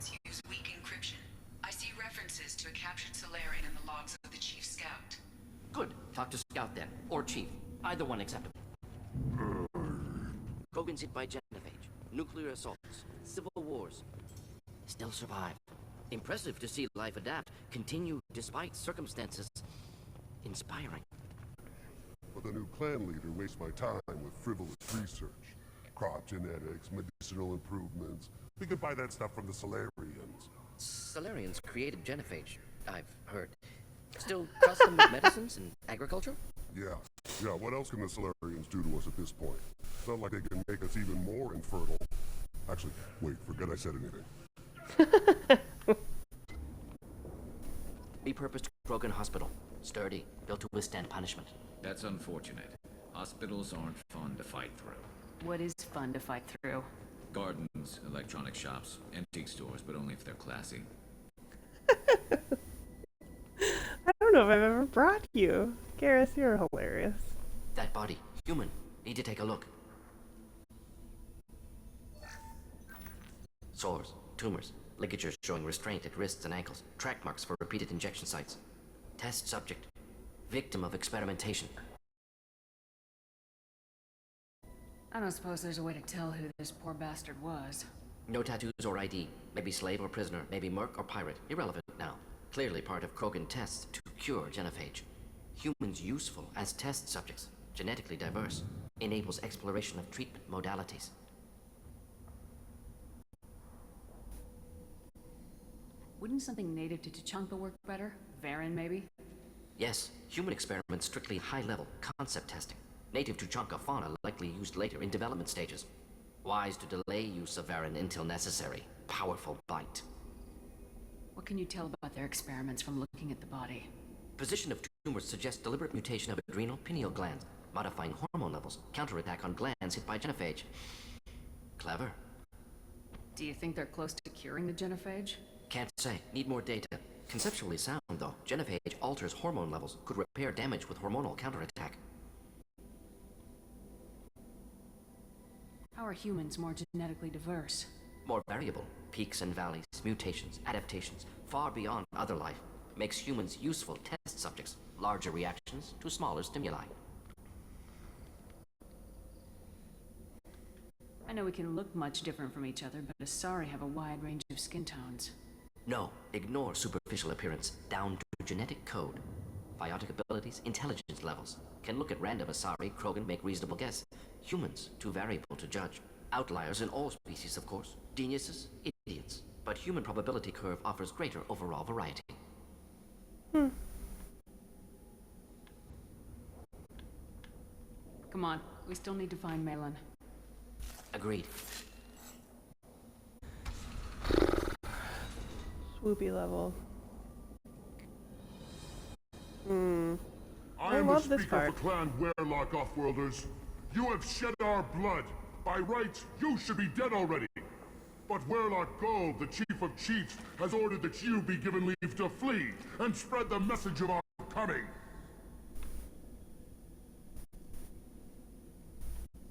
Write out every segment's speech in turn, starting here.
Points use weak encryption. I see references to a captured Solarian in the logs of the Chief Scout. Good. Talk to Scout then. Or Chief. Either one acceptable. Krogan's hit by Genophage. Nuclear assaults. Civil wars. Still survive. Impressive to see life adapt. Continue despite circumstances. Inspiring. But the new clan leader wastes my time with frivolous research. Crop genetics, medicinal improvements. We could buy that stuff from the Solarians. Solarians created Genophage, I've heard. Still custom medicines and agriculture? Yeah. Yeah, what else can the Solarians do to us at this point? It's not like they can make us even more infertile. Actually, wait, forget I said anything. Repurposed Krogan Hospital. Sturdy, built to withstand punishment. That's unfortunate. Hospitals aren't fun to fight through. What is fun to fight through? Gardens, electronic shops, antique stores, but only if they're classy. I don't know if I've ever brought you. Garrus, you're hilarious. That body, human. Need to take a look. Sores, tumors, ligatures showing restraint at wrists and ankles, track marks for repeated injection sites. Test subject. Victim of experimentation. I don't suppose there's a way to tell who this poor bastard was. No tattoos or ID. Maybe slave or prisoner, maybe merc or pirate. Irrelevant now. Clearly part of Krogan tests to cure Genophage. Humans useful as test subjects. Genetically diverse. Enables exploration of treatment modalities. Wouldn't something native to Tuchanka work better? Varen, maybe? Yes, human experiments strictly high-level, concept testing. Native Tuchanka fauna likely used later in development stages. Wise to delay use of Varen until necessary. Powerful bite. What can you tell about their experiments from looking at the body? Position of tumors suggests deliberate mutation of adrenal pineal glands, modifying hormone levels, counterattack on glands hit by Genophage. Clever. Do you think they're close to curing the Genophage? Can't say. Need more data. Conceptually sound, though. Genophage alters hormone levels, could repair damage with hormonal counterattack. How are humans more genetically diverse? More variable. Peaks and valleys, mutations, adaptations, far beyond other life. Makes humans useful test subjects. Larger reactions to smaller stimuli. I know we can look much different from each other, but Asari have a wide range of skin tones. No, ignore superficial appearance, down to genetic code. Biotic abilities, intelligence levels. Can look at random Asari, Krogan, make reasonable guess. Humans, too variable to judge. Outliers in all species, of course. Geniuses, idiots. But human probability curve offers greater overall variety. Come on, we still need to find Maelon. Agreed. Swoopy level. I am the love this speaker part. for Clan Werlock, Offworlders. You have shed our blood. By rights, you should be dead already. But Werlock Gold, the Chief of Chiefs, has ordered that you be given leave to flee and spread the message of our coming.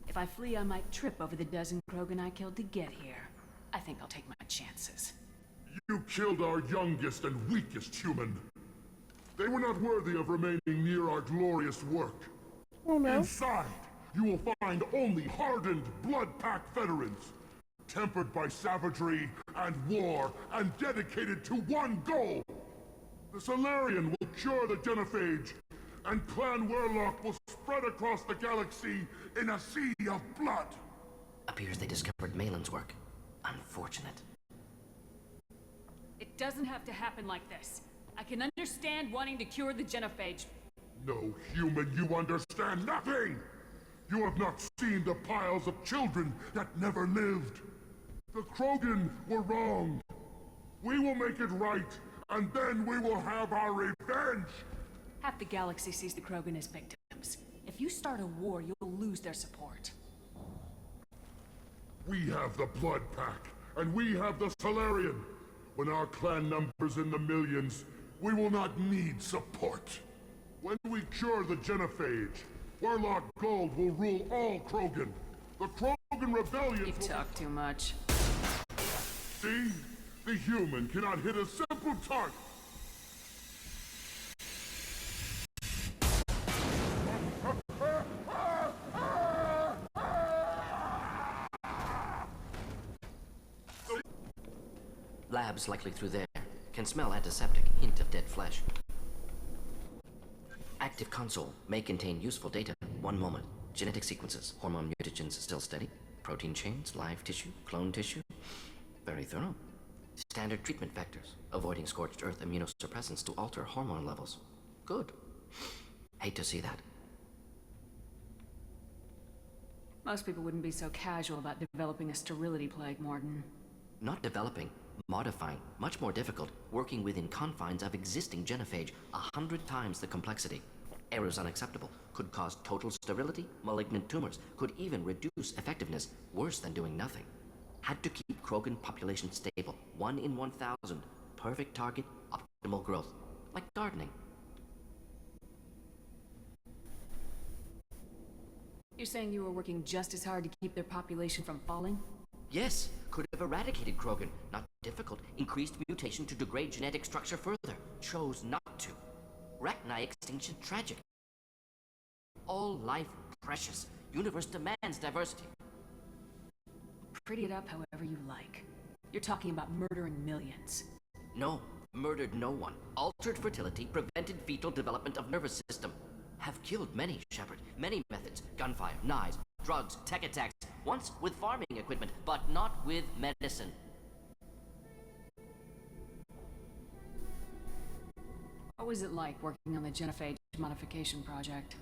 If I flee, I might trip over the dozen Krogan I killed to get here. I think I'll take my chances. You killed our youngest and weakest human. They were not worthy of remaining near our glorious work. Oh no. Inside, you will find only hardened, blood-packed veterans, tempered by savagery and war, and dedicated to one goal. The Solarian will cure the Genophage, and Clan Werlock will spread across the galaxy in a sea of blood. Appears they discovered Maelon's work. Unfortunate. It doesn't have to happen like this. I can understand wanting to cure the Genophage. No human, you understand nothing! You have not seen the piles of children that never lived. The Krogan were wrong. We will make it right, and then we will have our revenge! Half the galaxy sees the Krogan as victims. If you start a war, you'll lose their support. We have the Blood Pack, and we have the Solarian. When our clan numbers in the millions, we will not need support. When we cure the Genophage, Werlock Gold will rule all Krogan. The Krogan rebellion You talk too much. See? The human cannot hit a simple target. Labs likely through there. Can smell antiseptic, hint of dead flesh. Active console may contain useful data. One moment. Genetic sequences, hormone mutagens still steady. Protein chains, live tissue, clone tissue. Very thorough. Standard treatment vectors, avoiding scorched earth immunosuppressants to alter hormone levels. Good. Hate to see that. Most people wouldn't be so casual about developing a sterility plague, Mordin. Not developing, modifying, much more difficult, working within confines of existing genophage, 100 times the complexity. Errors unacceptable, could cause total sterility, malignant tumors, could even reduce effectiveness, worse than doing nothing. Had to keep Krogan population stable, 1 in 1,000, perfect target, optimal growth, like gardening. You're saying you were working just as hard to keep their population from falling? Yes, could have eradicated Krogan. Not difficult. Increased mutation to degrade genetic structure further. Chose not to. Rachni extinction tragic. All life precious. Universe demands diversity. Pretty it up however you like. You're talking about murdering millions. No, murdered no one. Altered fertility, prevented fetal development of nervous system. Have killed many, Shepard. Many methods. Gunfire, knives, drugs, tech attacks. Once with farming equipment, but not with medicine. What was it like working on the Genophage modification project?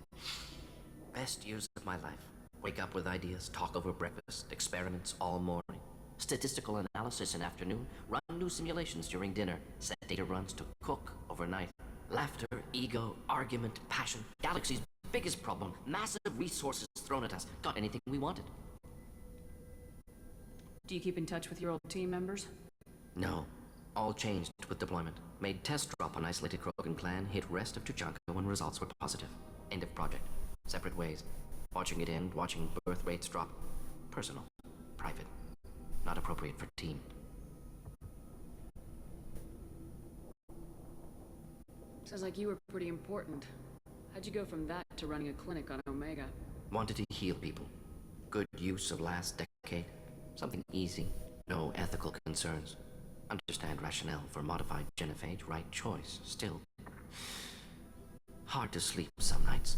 Best years of my life. Wake up with ideas, talk over breakfast, experiments all morning. Statistical analysis in afternoon, run new simulations during dinner, set data runs to cook overnight. Laughter, ego, argument, passion. Galaxy's biggest problem. Massive resources thrown at us. Got anything we wanted. Do you keep in touch with your old team members? No. All changed with deployment. Made test drop on isolated Krogan clan, hit rest of Tuchanka when results were positive. End of project. Separate ways. Watching it end, watching birth rates drop. Personal. Private. Not appropriate for team. Sounds like you were pretty important. How'd you go from that to running a clinic on Omega? Wanted to heal people. Good use of last decade. Something easy. No ethical concerns. Understand rationale for modified genophage, right choice. Still. Hard to sleep some nights.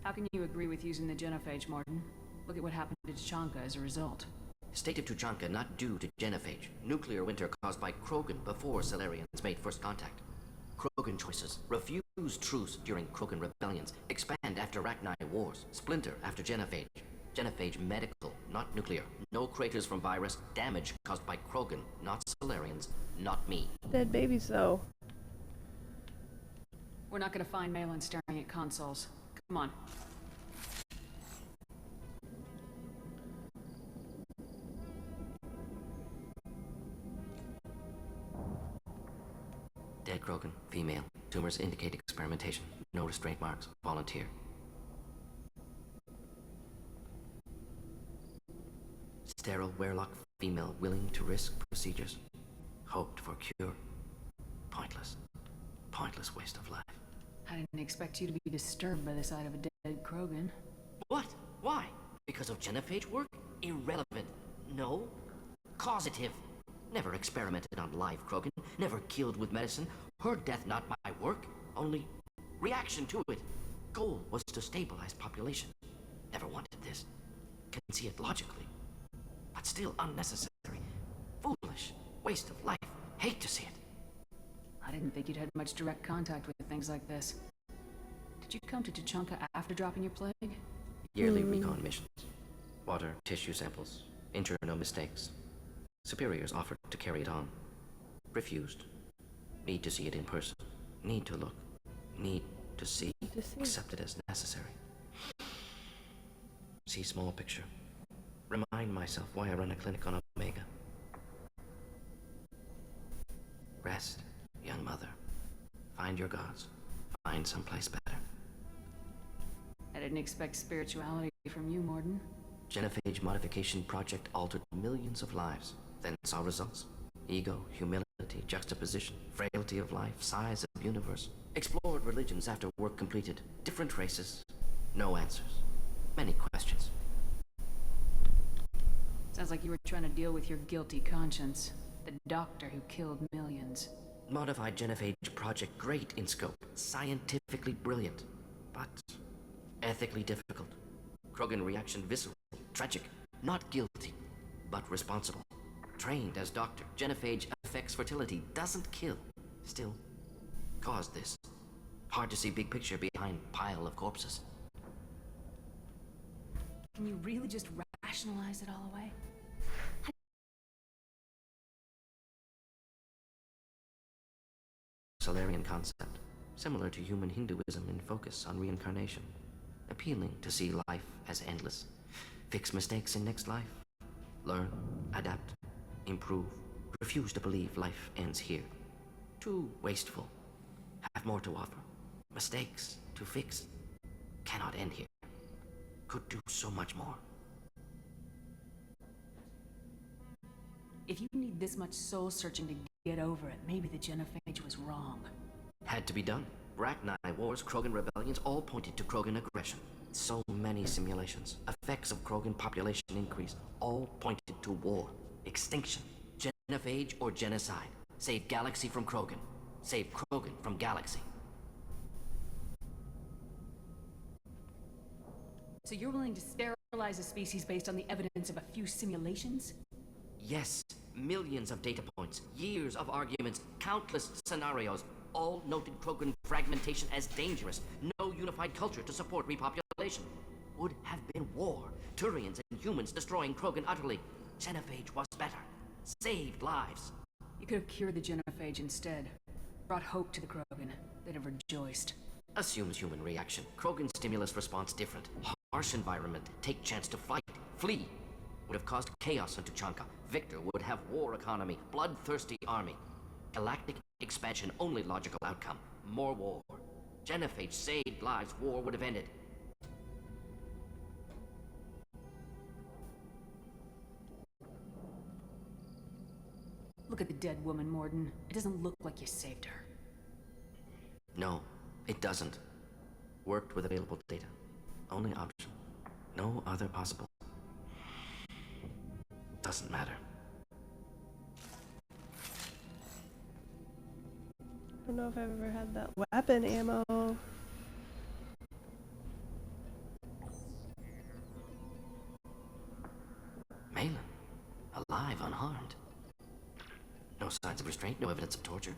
How can you agree with using the genophage, Mordin? Look at what happened to Tuchanka as a result. State of Tuchanka not due to genophage. Nuclear winter caused by Krogan before Salarians made first contact. Krogan choices. Refuse truce during Krogan rebellions. Expand after Rachni wars. Splinter after genophage. Genophage medical, not nuclear. No craters from virus. Damage caused by Krogan, not Salarians, not me. Dead babies, though. We're not gonna find Maelon staring at consoles. Come on. Dead Krogan, female. Tumors indicate experimentation. No restraint marks. Volunteer. Sterile Werelock female willing to risk procedures. Hoped for cure. Pointless. Pointless waste of life. I didn't expect you to be disturbed by the sight of a dead Krogan. What? Why? Because of genophage work? Irrelevant. No. Causative. Never experimented on live Krogan. Never killed with medicine. Her death not my work. Only reaction to it. Goal was to stabilize population. Never wanted this. Can see it logically. But still unnecessary. Foolish. Waste of life. Hate to see it. I didn't think you'd had much direct contact with things like this. Did you come to Tuchanka after dropping your plague? Yearly recon missions. Water, tissue samples. Ensure no mistakes. Superiors offered to carry it on. Refused. Need to see it in person. Need to look. Need to see. Accept it as necessary. See small picture. Remind myself why I run a clinic on Omega. Rest, young mother. Find your gods. Find someplace better. I didn't expect spirituality from you, Mordin. Genophage modification project altered millions of lives. then saw results. Ego, humility, juxtaposition, frailty of life, size of universe. Explored religions after work completed. Different races. No answers. Many questions. Sounds like you were trying to deal with your guilty conscience. The doctor who killed millions. Modified Genophage project, great in scope. Scientifically brilliant. But ethically difficult. Krogan reaction visceral. Tragic. Not guilty, but responsible. Trained as doctor, Genophage affects fertility, doesn't kill. Still, caused this. Hard to see big picture behind pile of corpses. Can you really just rationalize it all away? Solarian concept, similar to human Hinduism in focus on reincarnation. Appealing to see life as endless. Fix mistakes in next life. Learn, adapt, improve. Refuse to believe life ends here. Too wasteful. Have more to offer. Mistakes to fix. Cannot end here. Could do so much more. If you need this much soul searching to get over it, maybe the Genophage was wrong. Had to be done. Rachni wars, Krogan rebellions, all pointed to Krogan aggression. So many simulations. Effects of Krogan population increase, all pointed to war. Extinction. Genophage or genocide. Save galaxy from Krogan. Save Krogan from galaxy. So you're willing to sterilize a species based on the evidence of a few simulations? Yes, millions of data points, years of arguments, countless scenarios, all noted Krogan fragmentation as dangerous. No unified culture to support repopulation. Would have been war. Turians and humans destroying Krogan utterly. Genophage was better. Saved lives. You could have cured the Genophage instead. Brought hope to the Krogan. They'd have rejoiced. Assumes human reaction. Krogan stimulus response different. Harsh environment. Take chance to fight. Flee. Would have caused chaos on Tuchanka. Victor would have war economy. Bloodthirsty army. Galactic expansion, only logical outcome. More war. Genophage saved lives. War would have ended. Look at the dead woman, Mordin. It doesn't look like you saved her. No, it doesn't. Worked with available data. Only option. No other possible. Doesn't matter. I don't know if I've ever had that weapon ammo. Maelon. Alive, unharmed. No signs of restraint, no evidence of torture.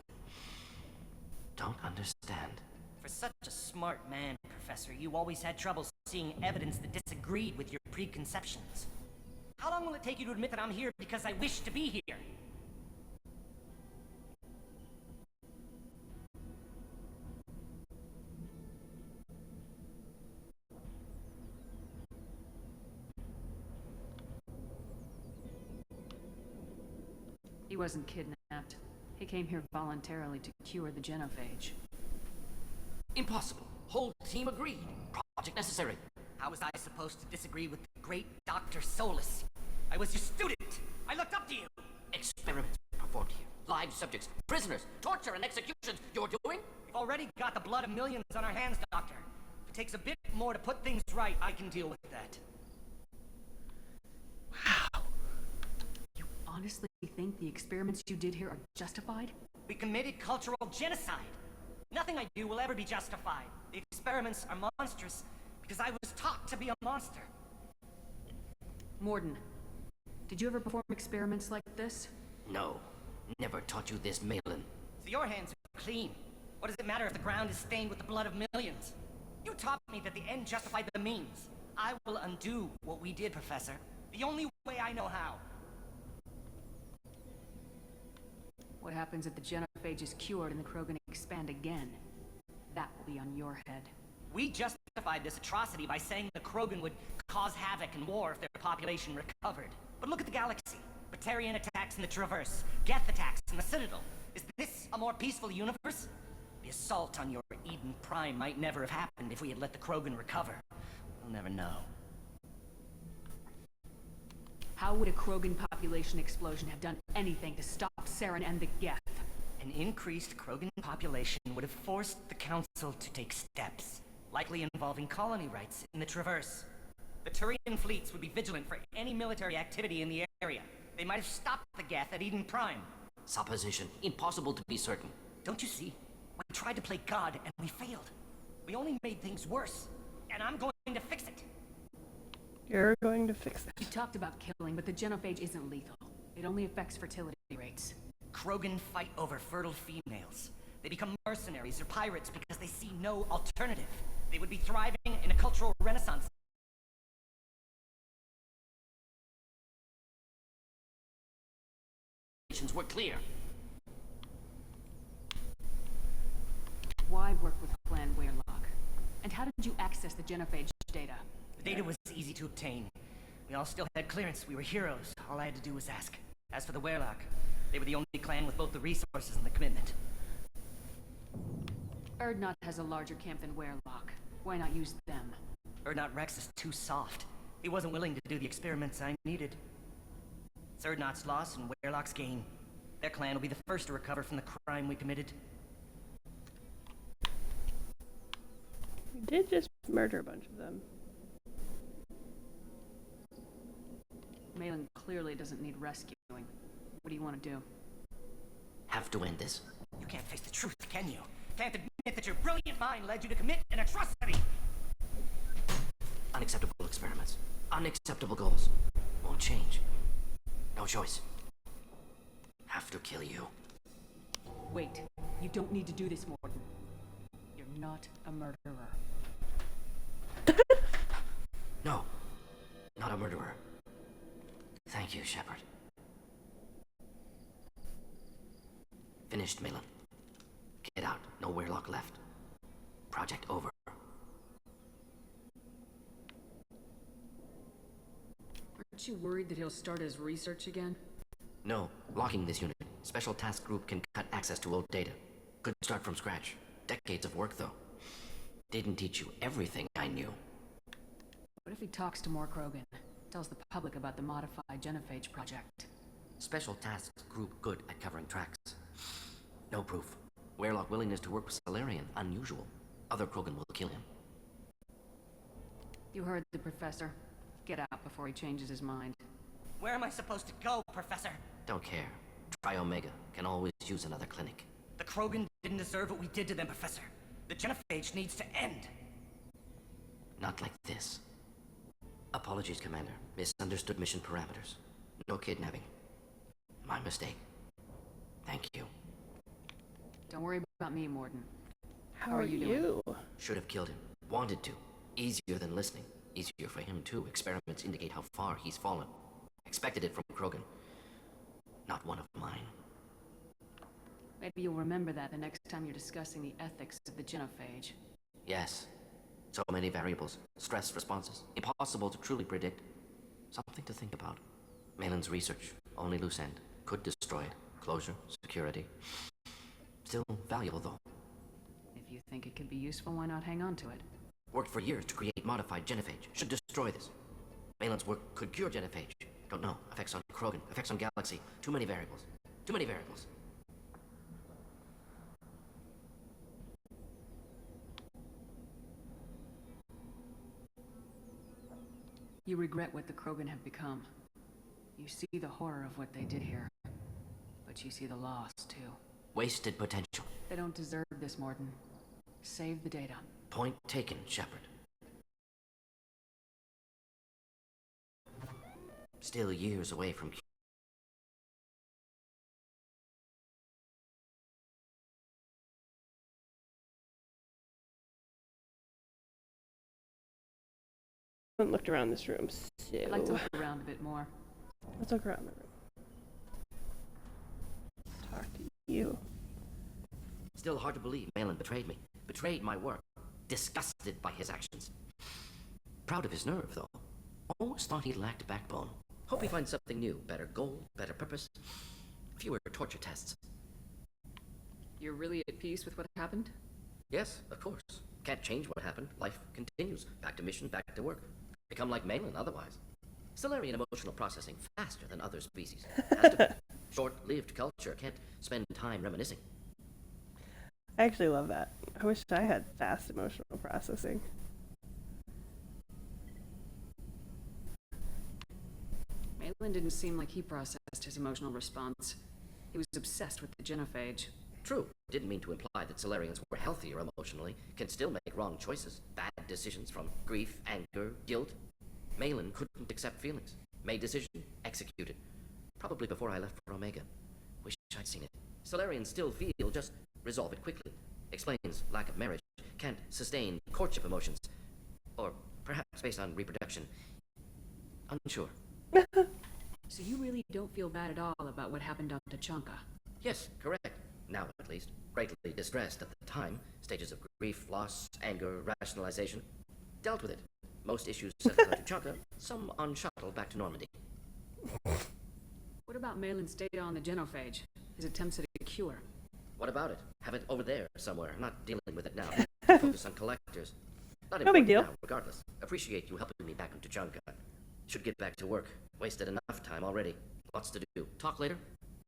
Don't understand. For such a smart man, Professor, you always had trouble seeing evidence that disagreed with your preconceptions. How long will it take you to admit that I'm here because I wish to be here? He wasn't kidnapped. He came here voluntarily to cure the Genophage. Impossible. Whole team agreed. Project necessary. How was I supposed to disagree with the great Dr. Solus? I was your student! I looked up to you! Experiments performed here. Live subjects, prisoners, torture and executions. You're doing? We've already got the blood of millions on our hands, Doctor. If it takes a bit more to put things right, I can deal with that. You honestly think the experiments you did here are justified? We committed cultural genocide. Nothing I do will ever be justified. The experiments are monstrous because I was taught to be a monster. Mordin, did you ever perform experiments like this? No. Never taught you this, Maelon. So your hands are clean. What does it matter if the ground is stained with the blood of millions? You taught me that the end justified the means. I will undo what we did, Professor. The only way I know how. What happens if the Genophage is cured and the Krogan expand again? That will be on your head. We justified this atrocity by saying the Krogan would cause havoc and war if their population recovered. But look at the galaxy. Batarian attacks in the Traverse, Geth attacks in the Citadel. Is this a more peaceful universe? The assault on your Eden Prime might never have happened if we had let the Krogan recover. We'll never know. How would a Krogan population explosion have done anything to stop Saren and the Geth? An increased Krogan population would have forced the Council to take steps, likely involving colony rights in the Traverse. The Turian fleets would be vigilant for any military activity in the area. They might have stopped the Geth at Eden Prime. Supposition. Impossible to be certain. Don't you see? We tried to play God and we failed. We only made things worse. And I'm going to fix it. You're going to fix it. You talked about killing, but the Genophage isn't lethal. It only affects fertility rates. Krogan fight over fertile females. They become mercenaries or pirates because they see no alternative. They would be thriving in a cultural renaissance. Were clear. Why work with Clan Weirlock? And how did you access the Genophage data? The data was easy to obtain. We all still had clearance. We were heroes. All I had to do was ask. As for the Weirlock, they were the only clan with both the resources and the commitment. Erdnot has a larger camp than Weirlock. Why not use them? Erdnot Rex is too soft. He wasn't willing to do the experiments I needed. It's Erdnot's loss and Weirlock's gain. Their clan will be the first to recover from the crime we committed. We did just murder a bunch of them. Maelon clearly doesn't need rescuing. What do you want to do? Have to end this. You can't face the truth, can you? Can't admit that your brilliant mind led you to commit an atrocity! Unacceptable experiments. Unacceptable goals. Won't change. No choice. Have to kill you. Wait. You don't need to do this, Mordin. You're not a murderer. No. Not a murderer. Thank you, Shepard. Finished, Maelon. Get out. No Weirlock left. Project over. Aren't you worried that he'll start his research again? No. Locking this unit. Special task group can cut access to old data. Could start from scratch. Decades of work, though. Didn't teach you everything I knew. What if he talks to more Krogan? Tells the public about the modified Genophage project? Special tasks group good at covering tracks. No proof. Weirlock willingness to work with Salarian unusual. Other Krogan will kill him. You heard the professor. Get out before he changes his mind. Where am I supposed to go, Professor? Don't care. Try Omega. Can always use another clinic. The Krogan didn't deserve what we did to them, Professor. The Genophage needs to end. Not like this. Apologies, Commander. Misunderstood mission parameters. No kidnapping. My mistake. Thank you. Don't worry about me, Mordin. How are you? Should have killed him. Wanted to. Easier than listening. Easier for him, too. Experiments indicate how far he's fallen. Expected it from Krogan. Not one of mine. Maybe you'll remember that the next time you're discussing the ethics of the Genophage. Yes. So many variables. Stress responses. Impossible to truly predict. Something to think about. Maelon's research. Only loose end. Could destroy it. Closure. Security. Still valuable, though. If you think it could be useful, why not hang on to it? Worked for years to create modified Genophage. Should destroy this. Maelon's work could cure Genophage. Don't know. Effects on Krogan. Effects on Galaxy. Too many variables. Too many variables. You regret what the Krogan have become. You see the horror of what they did here. But you see the loss, too. Wasted potential. They don't deserve this, Mordin. Save the data. Point taken, Shepard. Still years away from... I haven't looked around this room, so... I'd like to look around a bit more. Let's look around the room. Talk to you. Still hard to believe Maelon betrayed me. Betrayed my work. Disgusted by his actions. Proud of his nerve, though. Almost thought he lacked backbone. Hope he finds something new. Better goal, better purpose. Fewer torture tests. You're really at peace with what happened? Yes, of course. Can't change what happened. Life continues. Back to mission, back to work. Become like Maelon otherwise. Solarian emotional processing faster than other species. Has to be. Short-lived culture can't spend time reminiscing. I actually love that. I wish I had fast emotional processing. Maelon didn't seem like he processed his emotional response. He was obsessed with the Genophage. True. Didn't mean to imply that Solarians were healthier emotionally, can still make wrong choices, bad decisions from grief, anger, guilt. Maelon couldn't accept feelings. Made decision, executed. Probably before I left for Omega. Wish I'd seen it. Solarians still feel, just resolve it quickly. Explains lack of marriage. Can't sustain courtship emotions. Or perhaps based on reproduction. Unsure. So you really don't feel bad at all about what happened on Tuchanka? Yes, correct. Now at least. Greatly distressed at the time. Stages of grief, loss, anger, rationalization. Dealt with it. Most issues settled on Tuchanka, some on shuttle back to Normandy. What about Maelon's data on the Genophage? His attempts at a cure? What about it? Have it over there somewhere. I'm not dealing with it now. Focus on collectors. Not No big important deal. now, regardless. Appreciate you helping me back on Tuchanka. Should get back to work. Wasted enough time already. Lots to do. Talk later?